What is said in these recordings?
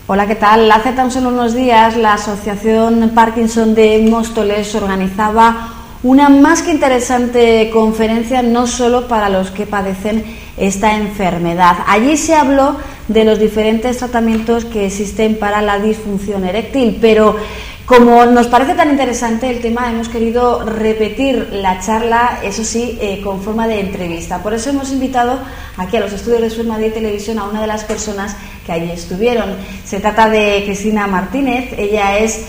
Hola, ¿qué tal? Hace tan solo unos días la Asociación Parkinson de Móstoles organizaba una más que interesante conferencia no solo para los que padecen esta enfermedad. Allí se habló de los diferentes tratamientos que existen para la disfunción eréctil, pero como nos parece tan interesante el tema, hemos querido repetir la charla, eso sí, con forma de entrevista. Por eso hemos invitado aquí a los estudios de Sur Madrid Televisión a una de las personas que allí estuvieron. Se trata de Cristina Martínez, ella es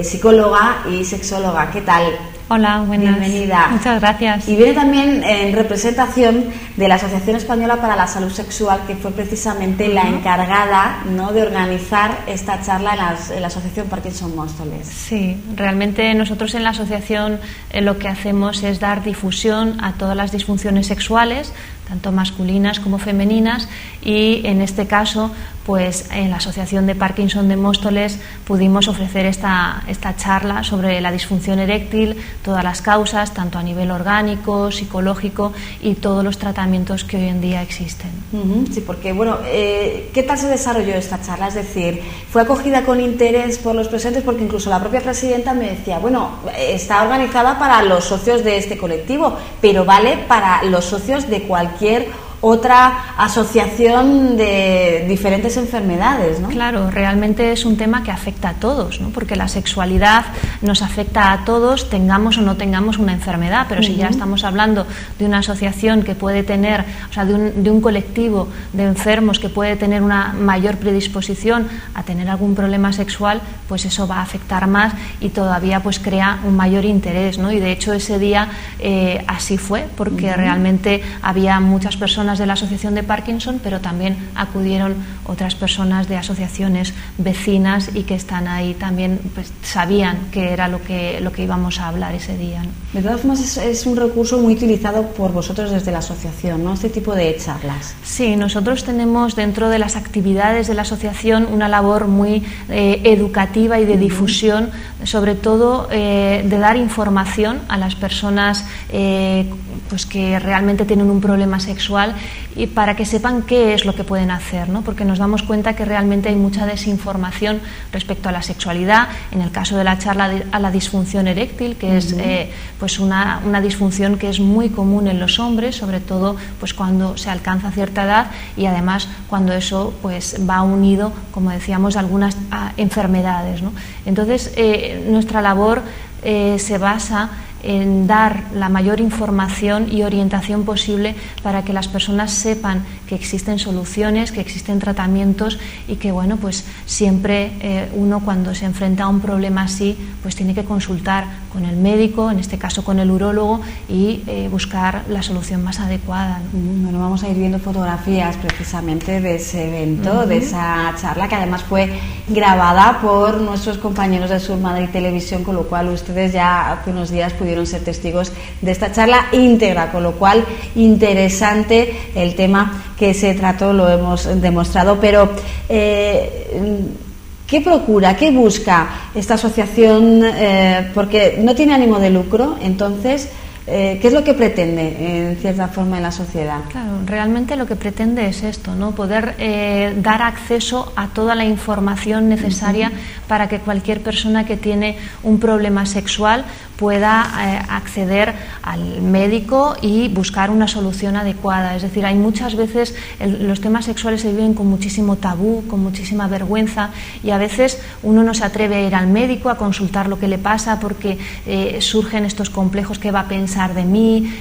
psicóloga y sexóloga. ¿Qué tal? Hola, buenas. Bienvenida. Muchas gracias. Y viene también en representación de la Asociación Española para la Salud Sexual, que fue precisamente la encargada, ¿no?, de organizar esta charla en la Asociación Parkinson Móstoles. Sí, realmente nosotros en la asociación lo que hacemos es dar difusión a todas las disfunciones sexuales, tanto masculinas como femeninas, y en este caso, pues en la Asociación de Parkinson de Móstoles pudimos ofrecer esta charla sobre la disfunción eréctil, todas las causas, tanto a nivel orgánico, psicológico y todos los tratamientos que hoy en día existen. Sí, porque bueno, ¿qué tal se desarrolló esta charla? Es decir, ¿fue acogida con interés por los presentes? Porque incluso la propia presidenta me decía, bueno, está organizada para los socios de este colectivo, pero vale para los socios de cualquier otra asociación de diferentes enfermedades, ¿no? Claro, realmente es un tema que afecta a todos, ¿no? Porque la sexualidad nos afecta a todos, tengamos o no tengamos una enfermedad, pero si ya estamos hablando de una asociación que puede tener, o sea, de un colectivo de enfermos que puede tener una mayor predisposición a tener algún problema sexual, pues eso va a afectar más y todavía pues crea un mayor interés, ¿no? Y de hecho ese día así fue, porque realmente había muchas personas de la Asociación de Parkinson, pero también acudieron otras personas de asociaciones vecinas y que están ahí también, pues sabían que era lo que íbamos a hablar ese día, ¿no? De todas formas es un recurso muy utilizado por vosotros desde la asociación, ¿no?, este tipo de charlas. Sí, nosotros tenemos dentro de las actividades de la asociación una labor muy educativa y de difusión, sobre todo de dar información a las personas pues que realmente tienen un problema sexual, y para que sepan qué es lo que pueden hacer, ¿no? Porque nos damos cuenta que realmente hay mucha desinformación respecto a la sexualidad. En el caso de la charla a la disfunción eréctil, que es pues una disfunción que es muy común en los hombres, sobre todo pues cuando se alcanza cierta edad, y además cuando eso pues va unido, como decíamos, a algunas enfermedades, ¿no? Entonces nuestra labor se basa en dar la mayor información y orientación posible para que las personas sepan que existen soluciones, que existen tratamientos, y que bueno, pues siempre uno cuando se enfrenta a un problema así pues tiene que consultar con el médico, en este caso con el urólogo, y buscar la solución más adecuada, ¿no? Bueno, vamos a ir viendo fotografías precisamente de ese evento, de esa charla, que además fue grabada por nuestros compañeros de Sur Madrid Televisión, con lo cual ustedes ya hace unos días pudieron ser testigos de esta charla íntegra, con lo cual interesante el tema que se trató, lo hemos demostrado. Pero ¿qué procura, qué busca esta asociación? Porque no tiene ánimo de lucro, entonces ¿qué es lo que pretende en cierta forma en la sociedad? Claro, realmente lo que pretende es esto, ¿no? Poder dar acceso a toda la información necesaria para que cualquier persona que tiene un problema sexual pueda acceder al médico y buscar una solución adecuada. Es decir, hay muchas veces los temas sexuales se viven con muchísimo tabú, con muchísima vergüenza, y a veces uno no se atreve a ir al médico a consultar lo que le pasa porque surgen estos complejos: ¿qué va a pensar de mí?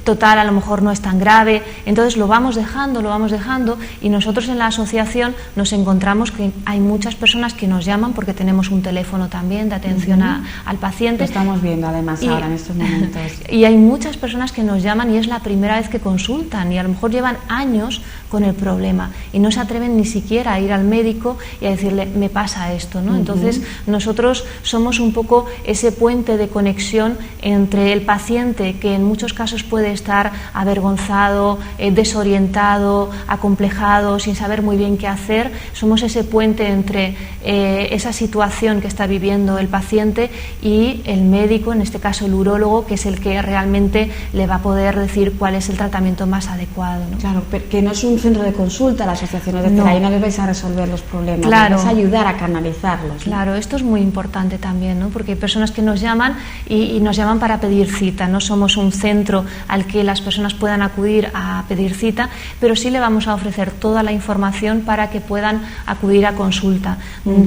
Total, a lo mejor no es tan grave. Entonces lo vamos dejando, y nosotros en la asociación nos encontramos que hay muchas personas que nos llaman, porque tenemos un teléfono también de atención al paciente. Lo estamos viendo además ahora en estos momentos. Y hay muchas personas que nos llaman y es la primera vez que consultan, y a lo mejor llevan años con el problema y no se atreven ni siquiera a ir al médico y a decirle: me pasa esto, ¿no? Entonces nosotros somos un poco ese puente de conexión entre el paciente, que en muchos casos casos puede estar avergonzado, desorientado, acomplejado, sin saber muy bien qué hacer. Somos ese puente entre esa situación que está viviendo el paciente y el médico, en este caso el urólogo, que es el que realmente le va a poder decir cuál es el tratamiento más adecuado, ¿no? Claro, pero que no es un centro de consulta la asociación, es decir, ahí no les vais a resolver los problemas, claro, les vais a ayudar a canalizarlos, ¿no? Claro, esto es muy importante también, ¿no? Porque hay personas que nos llaman y nos llaman para pedir cita. No somos un centro al que las personas puedan acudir a pedir cita, pero sí le vamos a ofrecer toda la información para que puedan acudir a consulta,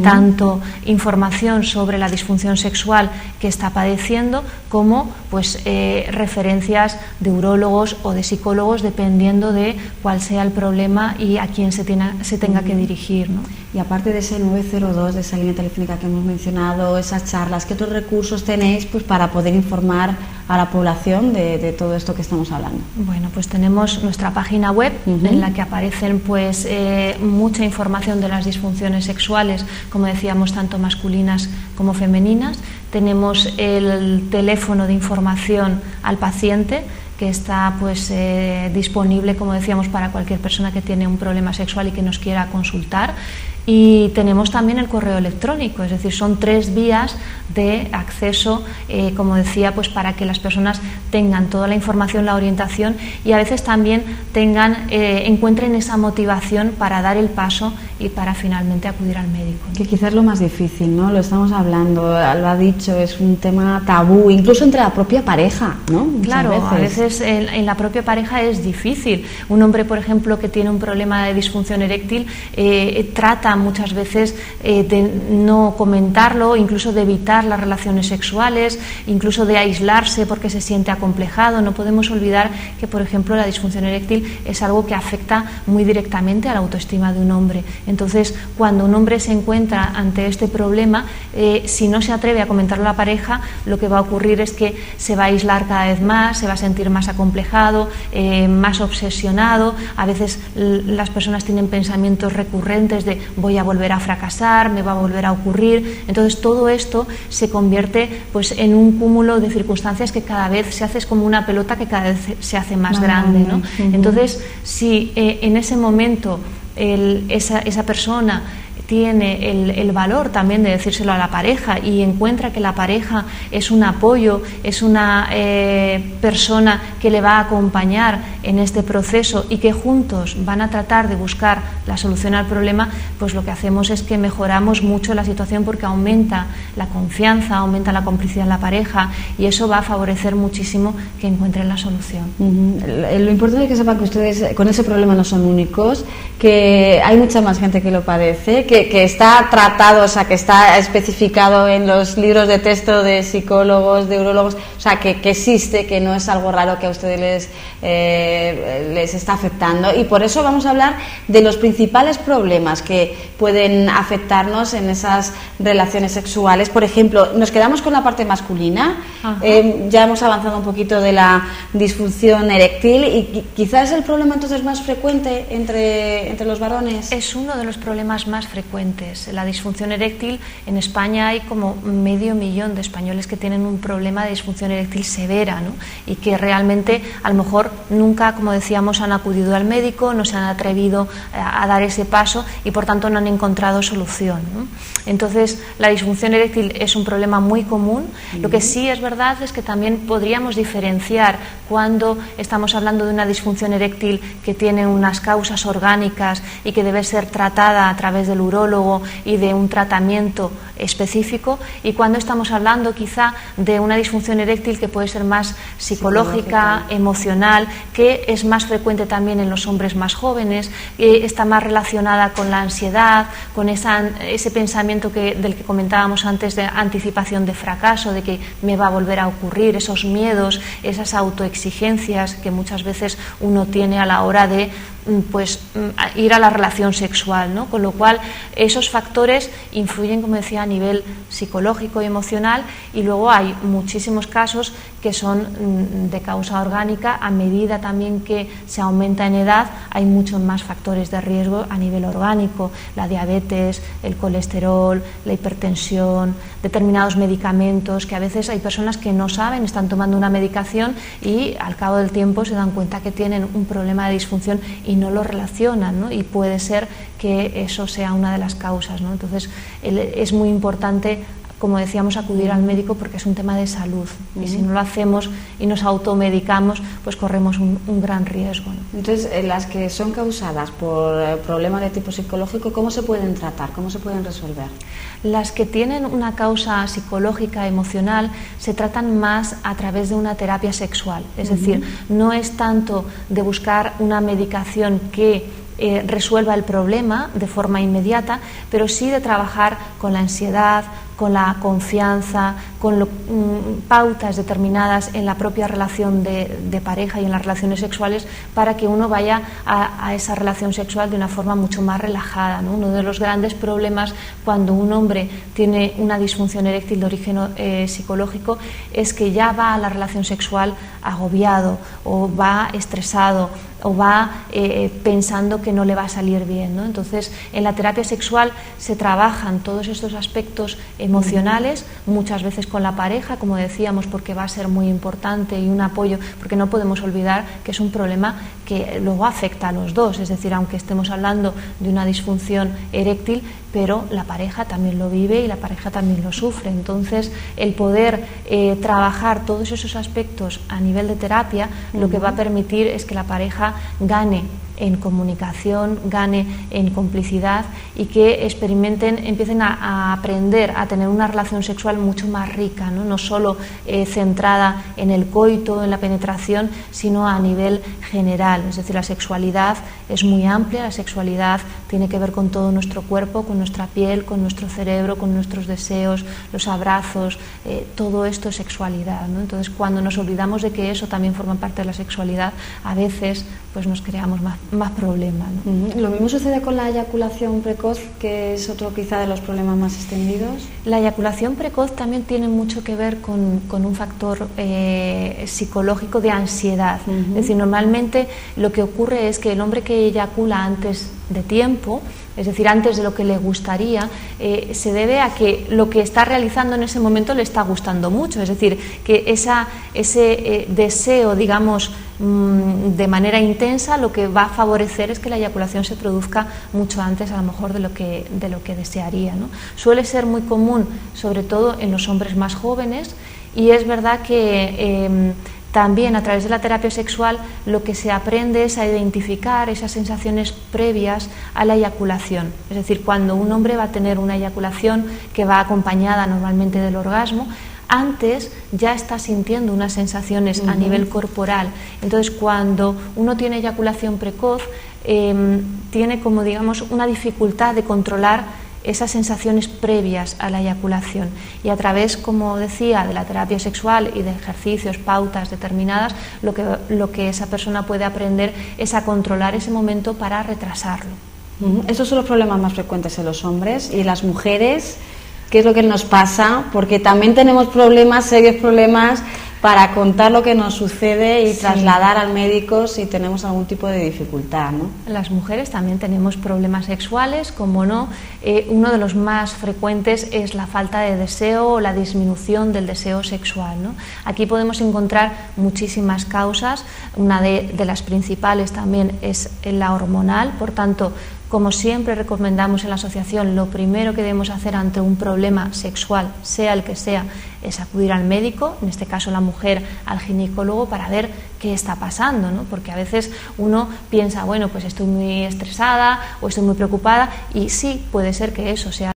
tanto información sobre la disfunción sexual que está padeciendo como pues referencias de urólogos o de psicólogos dependiendo de cuál sea el problema y a quién se tenga que dirigir, ¿no? Y aparte de ese 902, de esa línea telefónica que hemos mencionado, esas charlas, ¿qué otros recursos tenéis pues para poder informar a la población de todo esto que estamos hablando? Bueno, pues tenemos nuestra página web en la que aparecen pues mucha información de las disfunciones sexuales, como decíamos, tanto masculinas como femeninas. Tenemos el teléfono de información al paciente, que está pues disponible, como decíamos, para cualquier persona que tiene un problema sexual y que nos quiera consultar. Y tenemos también el correo electrónico, es decir, son 3 vías de acceso, como decía, pues para que las personas tengan toda la información, la orientación y a veces también encuentren esa motivación para dar el paso y para finalmente acudir al médico, ¿no? Que quizás es lo más difícil, ¿no? Lo estamos hablando, lo ha dicho, es un tema tabú, incluso entre la propia pareja, ¿no? Claro, a veces en la propia pareja es difícil. Un hombre, por ejemplo, que tiene un problema de disfunción eréctil, trata muchas veces de no comentarlo, incluso de evitar las relaciones sexuales, incluso de aislarse porque se siente acomplejado. No podemos olvidar que, por ejemplo, la disfunción eréctil es algo que afecta muy directamente a la autoestima de un hombre. Entonces, cuando un hombre se encuentra ante este problema, si no se atreve a comentarlo a la pareja, lo que va a ocurrir es que se va a aislar cada vez más, se va a sentir más acomplejado, más obsesionado. A veces las personas tienen pensamientos recurrentes de voy a volver a fracasar, me va a volver a ocurrir. Entonces todo esto se convierte pues en un cúmulo de circunstancias que cada vez se hace, es como una pelota que cada vez se hace más grande, ¿no? Entonces, si en ese momento esa persona tiene el valor también de decírselo a la pareja y encuentra que la pareja es un apoyo, es una persona que le va a acompañar en este proceso y que juntos van a tratar de buscar la solución al problema, pues lo que hacemos es que mejoramos mucho la situación porque aumenta la confianza, aumenta la complicidad en la pareja y eso va a favorecer muchísimo que encuentren la solución. Lo importante es que sepan que ustedes con ese problema no son únicos, que hay mucha más gente que lo padece, que está tratado, o sea, que está especificado en los libros de texto de psicólogos, de urólogos, o sea, que existe, que no es algo raro que a ustedes les está afectando. Y por eso vamos a hablar de los principales problemas que pueden afectarnos en esas relaciones sexuales. Por ejemplo, nos quedamos con la parte masculina, ya hemos avanzado un poquito de la disfunción eréctil y quizás el problema entonces más frecuente entre los varones. Es uno de los problemas más frecuentes. La disfunción eréctil, en España hay como 500.000 de españoles que tienen un problema de disfunción eréctil severa, ¿no? Y que realmente a lo mejor nunca, como decíamos, han acudido al médico, no se han atrevido a dar ese paso y por tanto no han encontrado solución, ¿no? Entonces la disfunción eréctil es un problema muy común. Lo que sí es verdad es que también podríamos diferenciar cuando estamos hablando de una disfunción eréctil que tiene unas causas orgánicas y que debe ser tratada a través del urólogo y de un tratamiento específico, y cuando estamos hablando quizá de una disfunción eréctil que puede ser más psicológica, emocional, que es más frecuente también en los hombres más jóvenes, está más relacionada con la ansiedad, con ese pensamiento del que comentábamos antes de anticipación de fracaso, de que me va a volver a ocurrir, esos miedos, esas autoexigencias que muchas veces uno tiene a la hora de pues ir a la relación sexual, ¿no? Con lo cual esos factores influyen, como decía, a nivel psicológico y emocional, y luego hay muchísimos casos que son de causa orgánica. A medida también que se aumenta en edad, hay muchos más factores de riesgo a nivel orgánico: la diabetes, el colesterol, la hipertensión, determinados medicamentos, que a veces hay personas que no saben, están tomando una medicación y al cabo del tiempo se dan cuenta que tienen un problema de disfunción y no lo relacionan, ¿no? Y puede ser que eso sea una de las causas, ¿no? Entonces es muy importante, como decíamos, acudir al médico porque es un tema de salud, y si no lo hacemos y nos automedicamos, pues corremos un gran riesgo, ¿no? Entonces, las que son causadas por problemas de tipo psicológico, ¿cómo se pueden tratar? ¿Cómo se pueden resolver? Las que tienen una causa psicológica, emocional, se tratan más a través de una terapia sexual, es decir, no es tanto de buscar una medicación que resuelva el problema de forma inmediata, pero sí de trabajar con la ansiedad, con la confianza, con pautas determinadas en la propia relación de pareja y en las relaciones sexuales, para que uno vaya a esa relación sexual de una forma mucho más relajada, ¿no? Uno de los grandes problemas cuando un hombre tiene una disfunción eréctil de origen psicológico es que ya va a la relación sexual agobiado, o va estresado, o va pensando que no le va a salir bien, ¿no? Entonces, en la terapia sexual se trabajan todos estos aspectos emocionales, muchas veces con la pareja, como decíamos, porque va a ser muy importante, y un apoyo, porque no podemos olvidar que es un problema que luego afecta a los dos, es decir, aunque estemos hablando de una disfunción eréctil, pero la pareja también lo vive y la pareja también lo sufre. Entonces, el poder trabajar todos esos aspectos a nivel de terapia, lo que va a permitir es que la pareja gane en comunicación, gane en complicidad, y que empiecen a aprender a tener una relación sexual mucho más rica, no solo centrada en el coito, en la penetración, sino a nivel general. Es decir, la sexualidad es muy amplia, la sexualidad tiene que ver con todo nuestro cuerpo, con nuestra piel, con nuestro cerebro, con nuestros deseos, los abrazos, todo esto es sexualidad, ¿no? Entonces, cuando nos olvidamos de que eso también forma parte de la sexualidad, a veces pues nos creamos más problemas, ¿no? Lo mismo sucede con la eyaculación precoz, que es otro quizá de los problemas más extendidos. La eyaculación precoz también tiene mucho que ver con un factor psicológico de ansiedad. Es decir, normalmente lo que ocurre es que el hombre que eyacula antes de tiempo, es decir, antes de lo que le gustaría, se debe a que lo que está realizando en ese momento le está gustando mucho, es decir, que ese deseo, digamos, de manera intensa, lo que va a favorecer es que la eyaculación se produzca mucho antes, a lo mejor, de lo que desearía, ¿no? Suele ser muy común, sobre todo en los hombres más jóvenes, y es verdad que también a través de la terapia sexual lo que se aprende es a identificar esas sensaciones previas a la eyaculación. Es decir, cuando un hombre va a tener una eyaculación que va acompañada normalmente del orgasmo, antes ya está sintiendo unas sensaciones a nivel corporal. Entonces, cuando uno tiene eyaculación precoz, tiene como, digamos, una dificultad de controlar esas sensaciones previas a la eyaculación, y a través, como decía, de la terapia sexual y de ejercicios, pautas determinadas, lo que esa persona puede aprender es a controlar ese momento para retrasarlo. Estos son los problemas más frecuentes en los hombres. ¿Y las mujeres? ¿Qué es lo que nos pasa? Porque también tenemos problemas, serios problemas, para contar lo que nos sucede y trasladar al médico si tenemos algún tipo de dificultad, ¿no? Las mujeres también tenemos problemas sexuales, como no. Uno de los más frecuentes es la falta de deseo o la disminución del deseo sexual, ¿no? Aquí podemos encontrar muchísimas causas. Una de las principales también es la hormonal. Por tanto, como siempre recomendamos en la asociación, lo primero que debemos hacer ante un problema sexual, sea el que sea, es acudir al médico, en este caso la mujer al ginecólogo, para ver qué está pasando, ¿no? Porque a veces uno piensa, bueno, pues estoy muy estresada o estoy muy preocupada, y sí, puede ser que eso sea